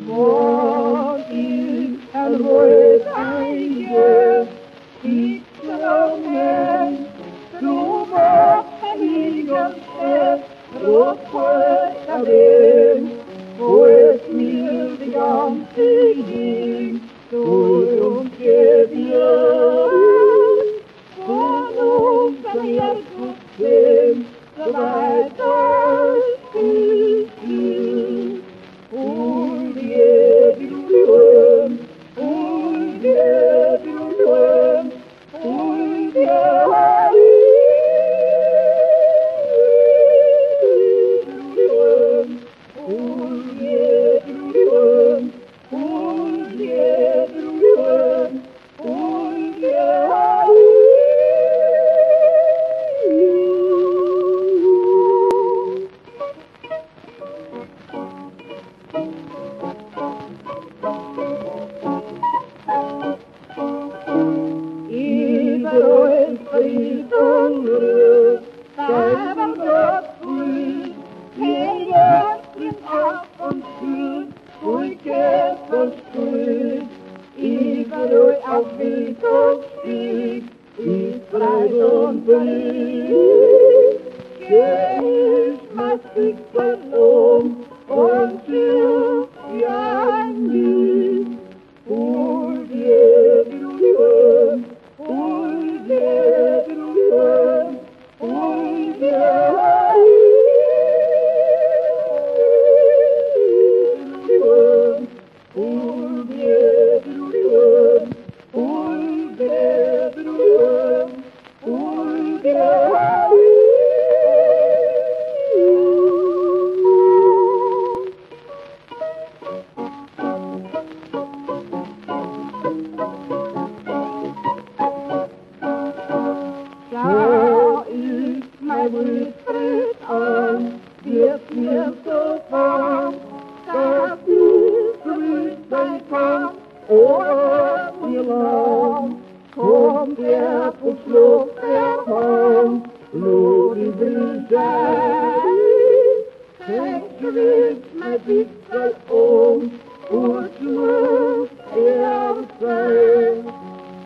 Vad i helvete är tidsrummen, blommor heligen sett, rådsköta den, på ett mildig ansikting, stod björn, på någon hjälpsystem, så världens kultur. Kom der på slå der hånd, låt i bryter. Tänk ut mig bitter om, och slå er sig.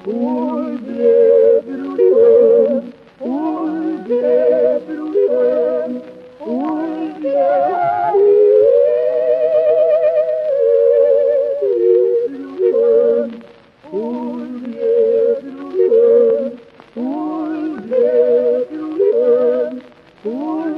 Oj, det bror, oj, det bror, oj, det Oh,